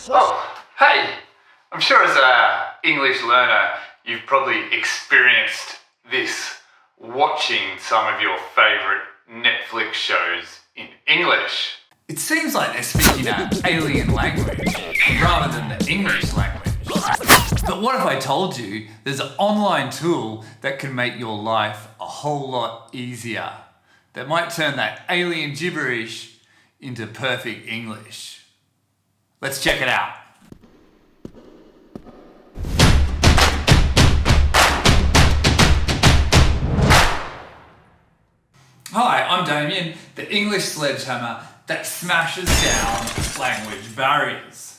Oh, hey! I'm sure as an English learner, you've probably experienced this watching some of your favourite Netflix shows in English. It seems like they're speaking an alien language rather than the English language. But what if I told you there's an online tool that can make your life a whole lot easier, that might turn that alien gibberish into perfect English? Let's check it out. Hi, I'm Damien, the English sledgehammer that smashes down language barriers.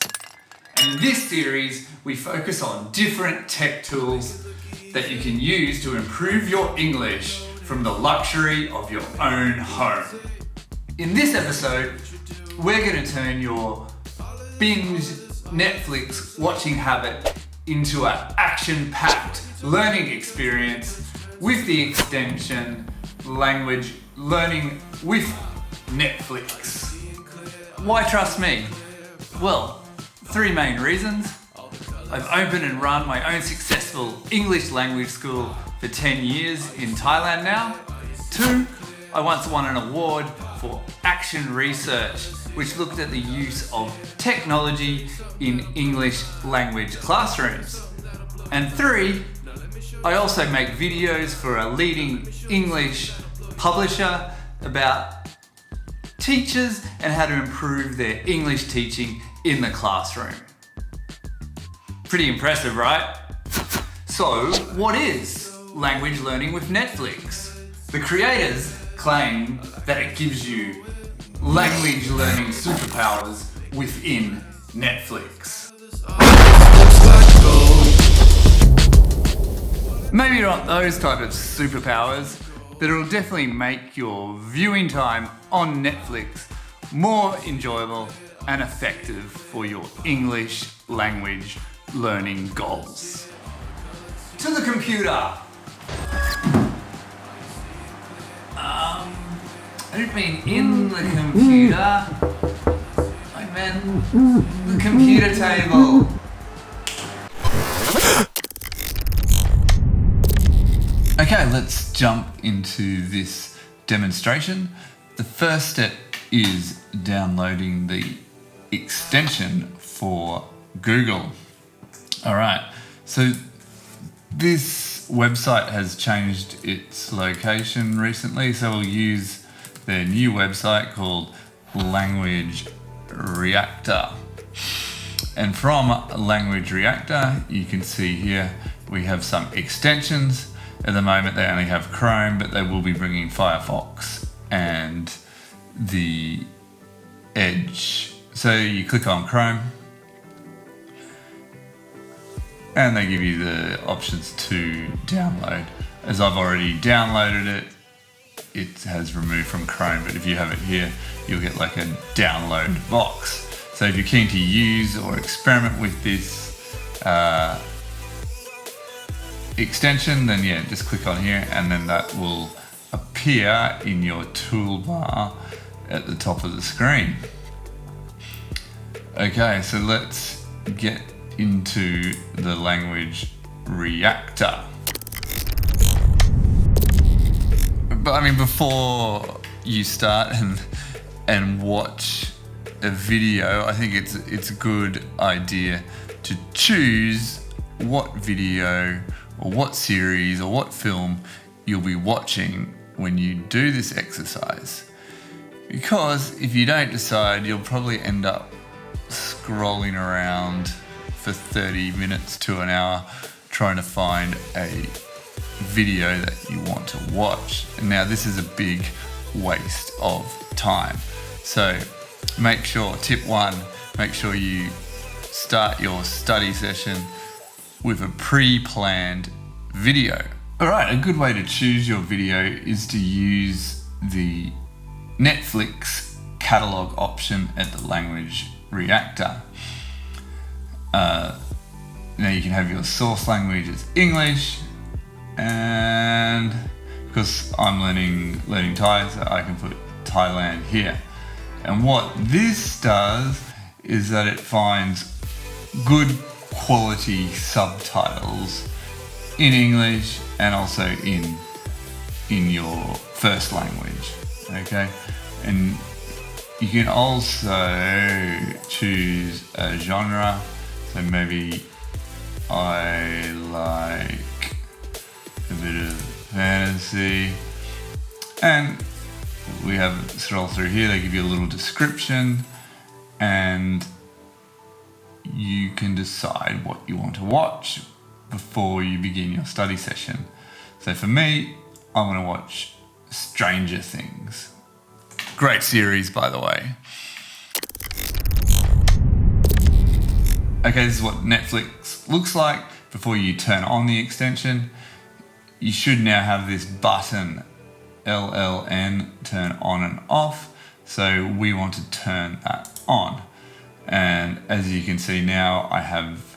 And in this series, we focus on different tech tools that you can use to improve your English from the luxury of your own home. In this episode, we're going to turn your binge Netflix watching habit into an action-packed learning experience with the extension language learning with Netflix. Why trust me? Well, 3 main reasons. I've opened and run my own successful English language school for 10 years in Thailand now. 2, I once won an award for action research, which looked at the use of technology in English language classrooms. And 3, I also make videos for a leading English publisher about teachers and how to improve their English teaching in the classroom. Pretty impressive, right? So, what is language learning with Netflix? The creators claim that it gives you language learning superpowers within Netflix. Maybe not those type of superpowers, but it'll definitely make your viewing time on Netflix more enjoyable and effective for your English language learning goals. To the computer. I didn't mean in the computer. I meant the computer table. Okay, let's jump into this demonstration. The first step is downloading the extension for Google. All right, so this website has changed its location recently, so we'll use their new website called Language Reactor. And from Language Reactor, you can see here we have some extensions. At the moment they only have Chrome, but they will be bringing Firefox and the Edge. So you click on Chrome and they give you the options to download. As I've already downloaded it, it has removed from Chrome, but if you have it here, you'll get like a download box. So if you're keen to use or experiment with this extension, then yeah, just click on here and then that will appear in your toolbar at the top of the screen. Okay, so let's get into the Language Reactor. But I mean, before you start and watch a video, I think it's a good idea to choose what video or what series or what film you'll be watching when you do this exercise. Because if you don't decide, you'll probably end up scrolling around for 30 minutes to an hour trying to find a video that you want to watch. And now this is a big waste of time. So make sure, tip 1, make sure you start your study session with a pre-planned video. All right, a good way to choose your video is to use the Netflix catalog option at the Language Reactor. Now you can have your source language as English, and because I'm learning Thai, so I can put Thailand here. And what this does is that it finds good quality subtitles in English and also in your first language, okay? And you can also choose a genre. So maybe I like a bit of fantasy, and we have scroll through here. They give you a little description, and you can decide what you want to watch before you begin your study session. So for me, I want to watch Stranger Things. Great series, by the way. Okay, this is what Netflix looks like before you turn on the extension. You should now have this button, LLN, turn on and off. So we want to turn that on. And as you can see now, I have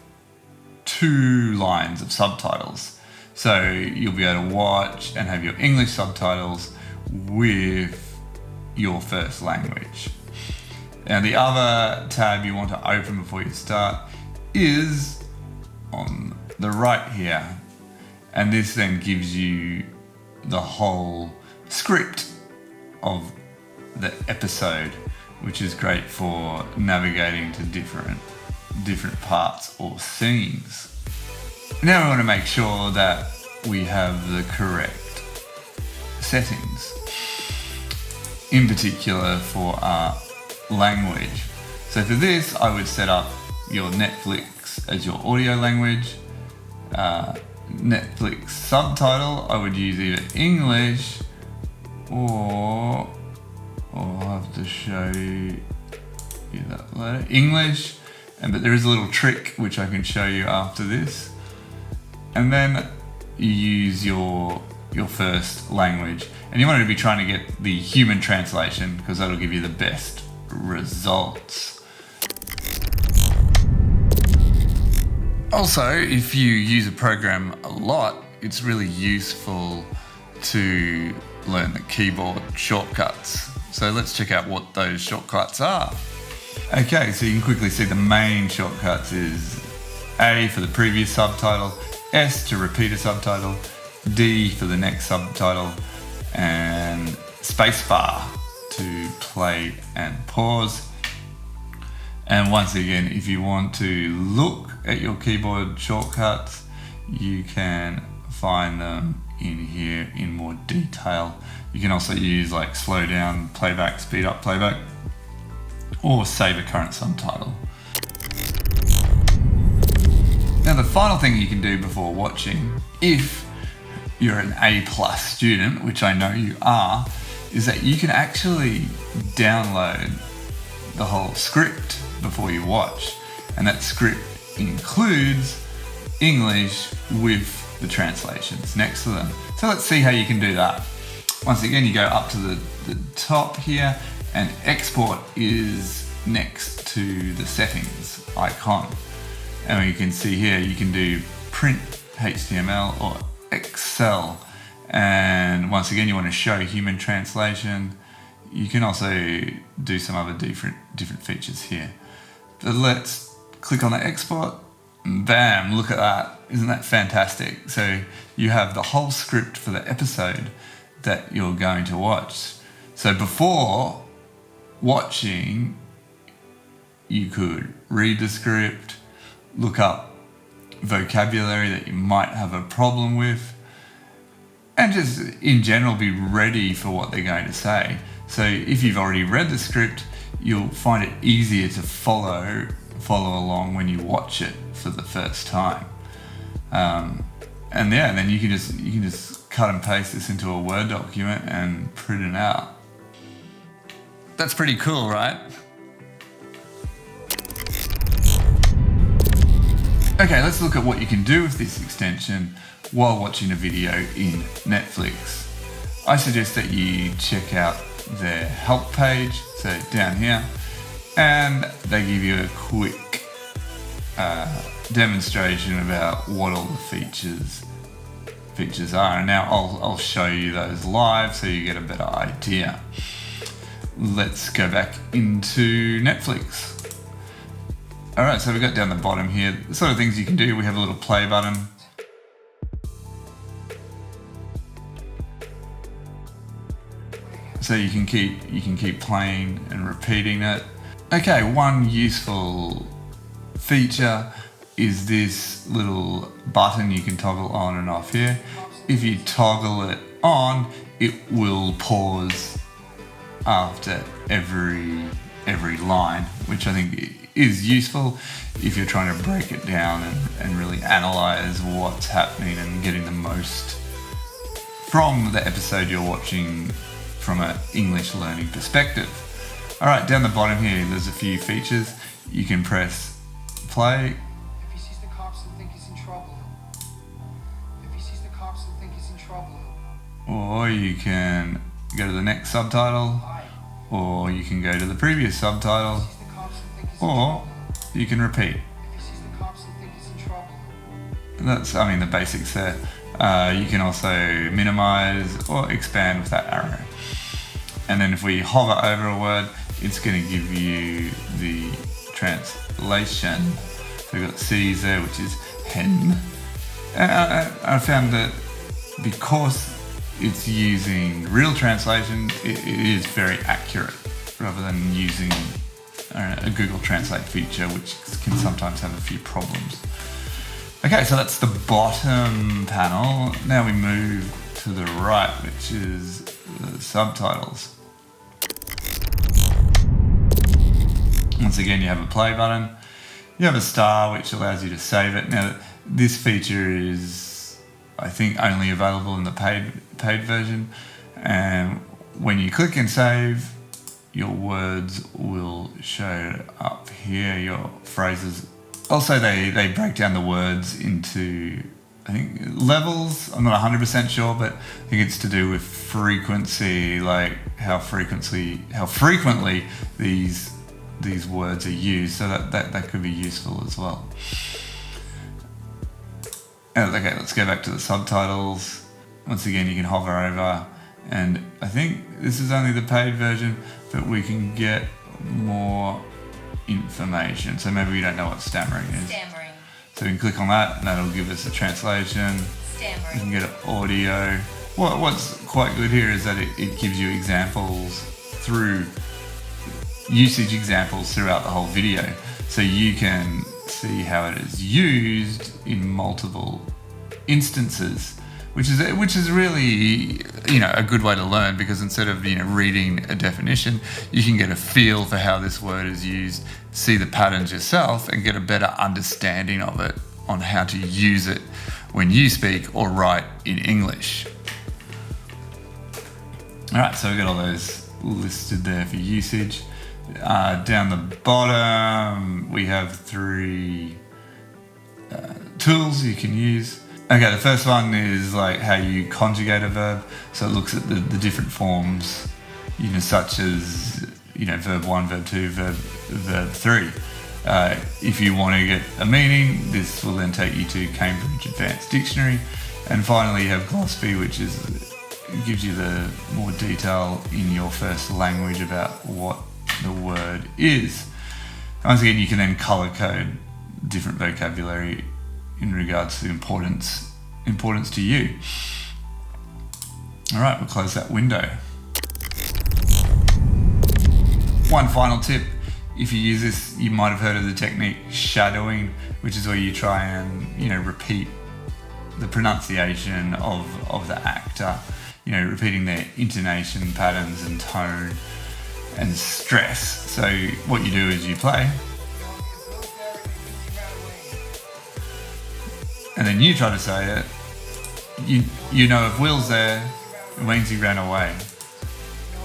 2 lines of subtitles. So you'll be able to watch and have your English subtitles with your first language. Now the other tab you want to open before you start is on the right here. And this then gives you the whole script of the episode, which is great for navigating to different parts or scenes. Now we want to make sure that we have the correct settings, in particular for our language. So for this, I would set up your Netflix as your audio language. Netflix subtitle, I would use either English or I'll have to show you that later. English, but there is a little trick which I can show you after this. And then you use your first language, and you want to be trying to get the human translation because that'll give you the best results. Also, if you use a program a lot, it's really useful to learn the keyboard shortcuts. So let's check out what those shortcuts are. Okay, so you can quickly see the main shortcuts is A for the previous subtitle, S to repeat a subtitle, D for the next subtitle, and spacebar to play and pause. And once again, if you want to look at your keyboard shortcuts, you can find them in here in more detail. You can also use like slow down, playback, speed up, playback, or save a current subtitle. Now the final thing you can do before watching, if you're an A+ student, which I know you are, is that you can actually download the whole script before you watch. And that script includes English with the translations next to them. So let's see how you can do that. Once again, you go up to the top here, and export is next to the settings icon. And you can see here, you can do print HTML or Excel. And once again, you want to show human translation. You can also do some other different features here. But let's click on the export, and bam, look at that. Isn't that fantastic? So you have the whole script for the episode that you're going to watch. So before watching, you could read the script, look up vocabulary that you might have a problem with, and just in general be ready for what they're going to say. So if you've already read the script, you'll find it easier to follow along when you watch it for the first time. And then you can just cut and paste this into a Word document and print it out. That's pretty cool, right? Okay, let's look at what you can do with this extension while watching a video in Netflix. I suggest that you check out their help page, so down here, and they give you a quick demonstration about what all the features features are. And now I'll show you those live so you get a better idea. Let's go back into Netflix. All right, so we've got down the bottom here, the sort of things you can do. We have a little play button. So you can keep playing and repeating it. Okay, one useful feature is this little button you can toggle on and off here. If you toggle it on, it will pause after every line, which I think is useful if you're trying to break it down and really analyze what's happening and getting the most from the episode you're watching from an English learning perspective. All right, down the bottom here, there's a few features. You can press play. If he sees the cops and think he's in trouble. If he sees the cops and think he's in trouble. Or you can go to the next subtitle, or you can go to the previous subtitle, or you can repeat. If he sees the cops and think he's in trouble. That's, I mean, the basics there. You can also minimize or expand with that arrow. And then if we hover over a word, it's going to give you the translation. So we've got C's there, which is hen. I found that because it's using real translation, it is very accurate rather than using a Google Translate feature, which can sometimes have a few problems. Okay, so that's the bottom panel. Now we move to the right, which is the subtitles. Once again, you have a play button. You have a star, which allows you to save it. Now, this feature is, I think, only available in the paid version. And when you click and save, your words will show up here, your phrases. Also, they break down the words into, I think, levels. I'm not 100% sure, but I think it's to do with frequency, like how frequently these words are used. So that could be useful as well. Okay, let's go back to the subtitles. Once again, you can hover over, and I think this is only the paid version, but we can get more information. So maybe we don't know what stammering is. Stammering. So we can click on that, and that'll give us a translation. Stammering. We can get audio. What's quite good here is that it gives you usage examples throughout the whole video. So you can see how it is used in multiple instances, which is really, a good way to learn, because instead of, reading a definition, you can get a feel for how this word is used, see the patterns yourself, and get a better understanding of it on how to use it when you speak or write in English. All right, so we've got all those listed there for usage. Down the bottom, we have 3 tools you can use. Okay, the first one is like how you conjugate a verb. So it looks at the different forms, such as, verb 1, verb 2, verb 3. If you want to get a meaning, this will then take you to Cambridge Advanced Dictionary. And finally, you have glossary, which gives you the more detail in your first language about what the word is. Once again, you can then color code different vocabulary in regards to importance to you. All right, we'll close that window. One final tip: if you use this, you might have heard of the technique shadowing, which is where you try and repeat the pronunciation of the actor, repeating their intonation patterns and tone and stress. So what you do is you play, and then you try to say it. If Will's there, it means he ran away.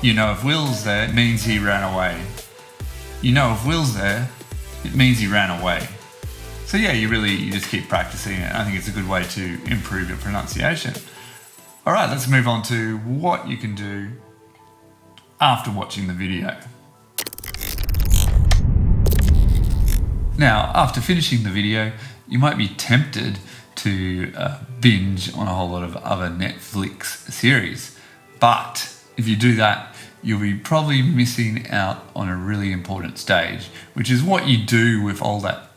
If Will's there, it means he ran away. If Will's there, it means he ran away. So yeah, you just keep practicing it. I think it's a good way to improve your pronunciation. All right, let's move on to what you can do after watching the video. Now, after finishing the video, you might be tempted to binge on a whole lot of other Netflix series. But if you do that, you'll be probably missing out on a really important stage, which is what you do with all that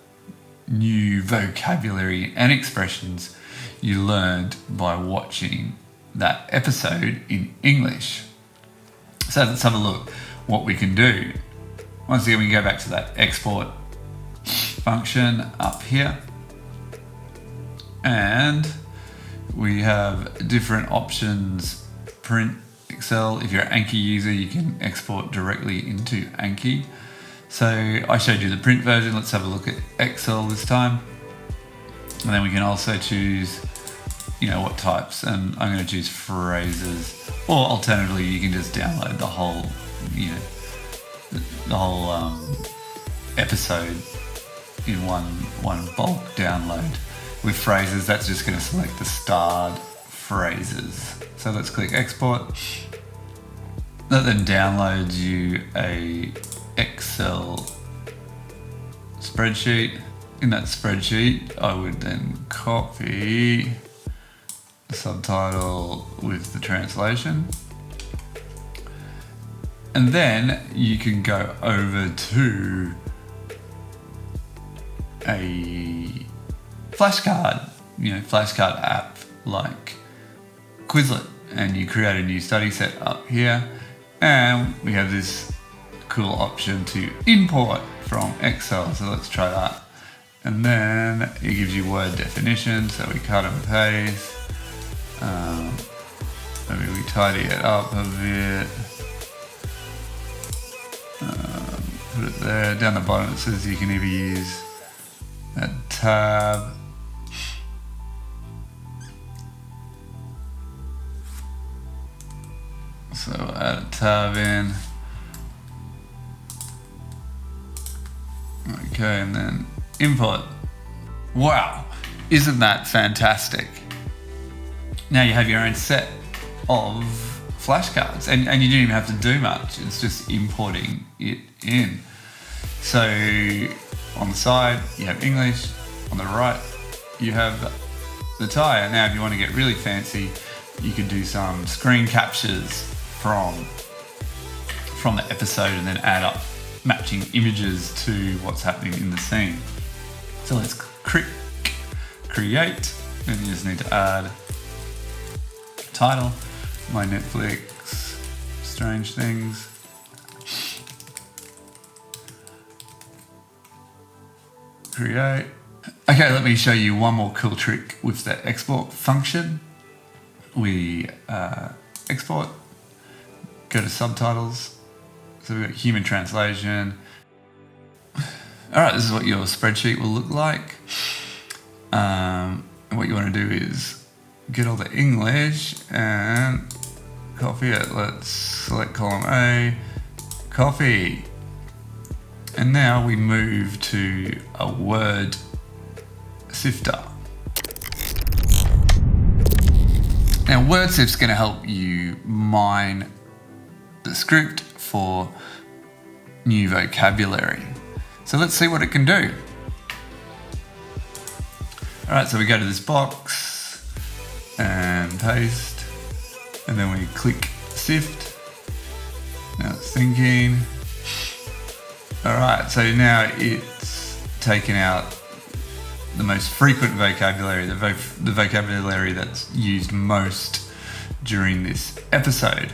new vocabulary and expressions you learned by watching that episode in English. So let's have a look what we can do. Once again, we can go back to that export function up here, and we have different options. Print Excel. If you're an Anki user, you can export directly into Anki. So I showed you the print version. Let's have a look at Excel this time. And then we can also choose, what types. And I'm going to choose phrases. Or alternatively, you can just download the whole, episode in one bulk download. With phrases, that's just going to select the starred phrases. So let's click export. That then downloads you a Excel spreadsheet. In that spreadsheet, I would then copy the subtitle with the translation. And then you can go over to a flashcard, flashcard app like Quizlet, and you create a new study set up here, and we have this cool option to import from Excel. So let's try that. And then it gives you word definitions, so we cut and paste. Maybe we tidy it up a bit. Put it there. Down the bottom it says you can either use a tab. So add a tab in. Okay, and then import. Wow, isn't that fantastic? Now you have your own set of flashcards, and you don't even have to do much. It's just importing it in. So on the side you have English, on the right you have the Thai. Now if you want to get really fancy, you could do some screen captures from the episode and then add up matching images to what's happening in the scene. So let's click create, and you just need to add title, my Netflix strange things. Create. Okay, let me show you one more cool trick with the export function. We export, go to subtitles. So we've got human translation. All right, this is what your spreadsheet will look like. And what you want to do is get all the English and copy it. Let's select column A, copy. And now we move to a word sifter. Now Wordsift's going to help you mine the script for new vocabulary. So let's see what it can do. All right, so we go to this box and paste, and then we click sift. Now it's thinking. All right, so now it's taken out the most frequent vocabulary, the vocabulary that's used most during this episode.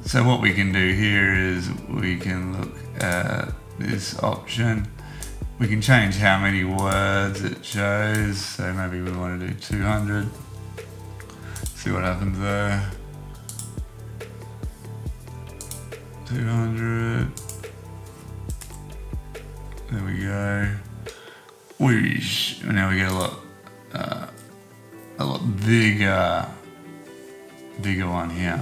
So what we can do here is we can look at this option. We can change how many words it shows. So maybe we want to do 200. See what happens there. 200. There we go. Whoosh. Now we get a lot bigger one here.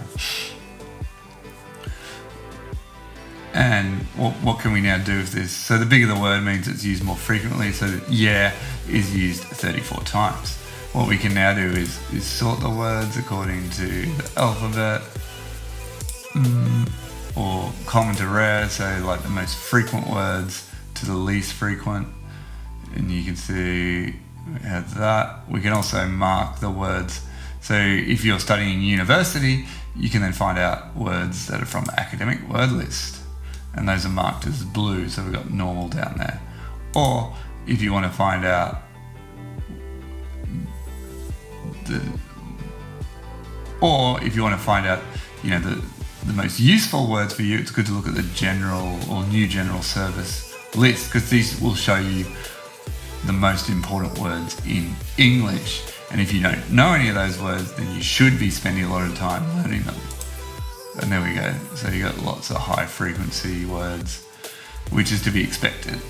And what can we now do with this? So the bigger the word means it's used more frequently. So that yeah is used 34 times. What we can now do is sort the words according to the alphabet, or common to rare. So like the most frequent words to the least frequent. And you can see We have that. We can also mark the words. So if you're studying university, you can then find out words that are from the academic word list. And those are marked as blue, so we've got normal down there. Or if you want to find out the most useful words for you, it's good to look at the general or new general service list, because these will show you the most important words in English. And if you don't know any of those words, then you should be spending a lot of time learning them. And there we go. So you got lots of high frequency words, which is to be expected.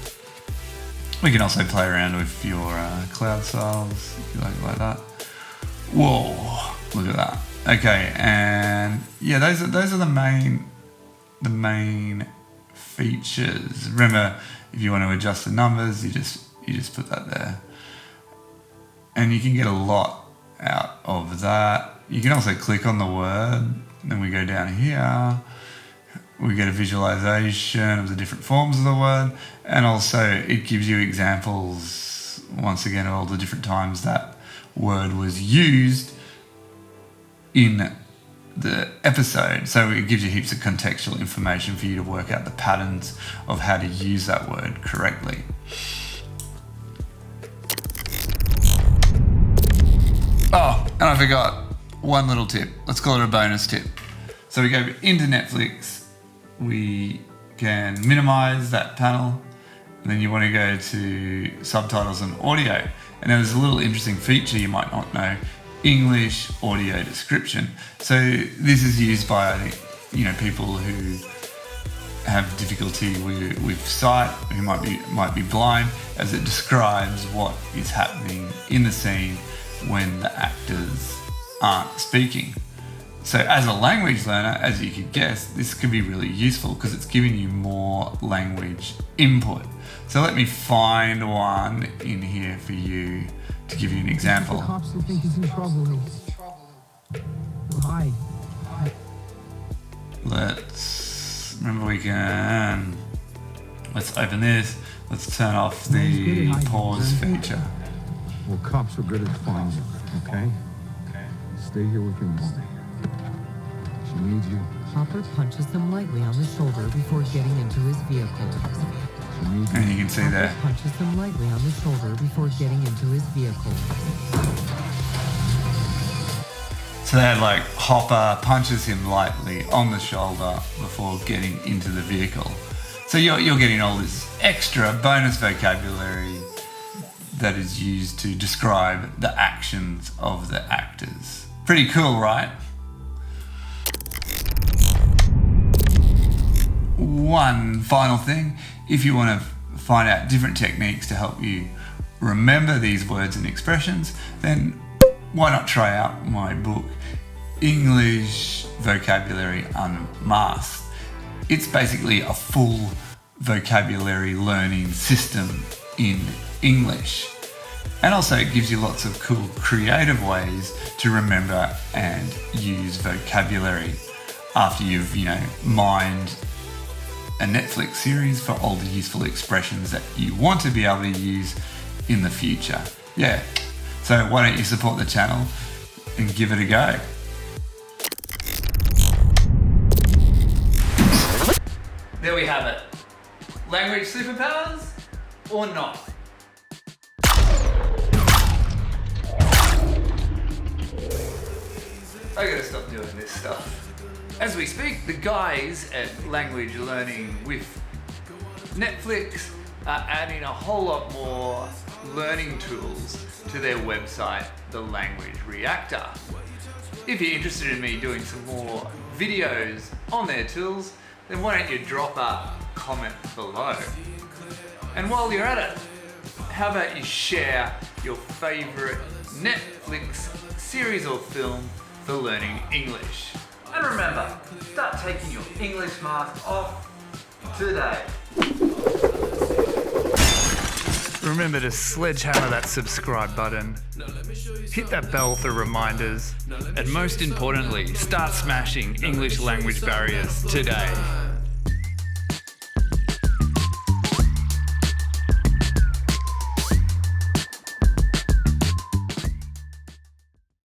We can also play around with your cloud styles, if you like that. Whoa, look at that. Okay, and yeah, those are the main features. Remember, if you want to adjust the numbers, you just put that there. And you can get a lot out of that. You can also click on the word, then we go down here, we get a visualization of the different forms of the word, and also it gives you examples, once again, of all the different times that word was used in the episode. So it gives you heaps of contextual information for you to work out the patterns of how to use that word correctly. Oh, and I forgot one little tip. Let's call it a bonus tip. So we go into Netflix, we can minimize that panel, and then you want to go to subtitles and audio. And there's a little interesting feature you might not know, English audio description. So this is used by, I think, people who have difficulty with sight, who might be blind, as it describes what is happening in the scene when the actors aren't speaking. So as a language learner, as you could guess, this could be really useful because it's giving you more language input. So let me find one in here for you to give you an example. The cops will think he's in trouble. Hi. Let's open this. Let's turn off the pause feature. Well, cops are good at finding, okay? Stay here with your mom. She needs you. Hopper punches him lightly on the shoulder before getting into his vehicle. And you can see there. Hopper punches him lightly on the shoulder before getting into his vehicle. So they had Hopper punches him lightly on the shoulder before getting into the vehicle. So you're getting all this extra bonus vocabulary that is used to describe the actions of the actors. Pretty cool, right? One final thing, if you want to find out different techniques to help you remember these words and expressions, then why not try out my book, English Vocabulary Unmasked. It's basically a full vocabulary learning system in English. And also it gives you lots of cool creative ways to remember and use vocabulary after you've, mined a Netflix series for all the useful expressions that you want to be able to use in the future. Yeah, so why don't you support the channel and give it a go. There we have it. Language superpowers or not? I gotta stop doing this stuff. As we speak, the guys at Language Learning with Netflix are adding a whole lot more learning tools to their website, The Language Reactor. If you're interested in me doing some more videos on their tools, then why don't you drop a comment below? And while you're at it, how about you share your favourite Netflix series or film for learning English? And remember, start taking your English mask off today. Remember to sledgehammer that subscribe button, hit that bell for reminders, and most importantly, start smashing English language barriers today.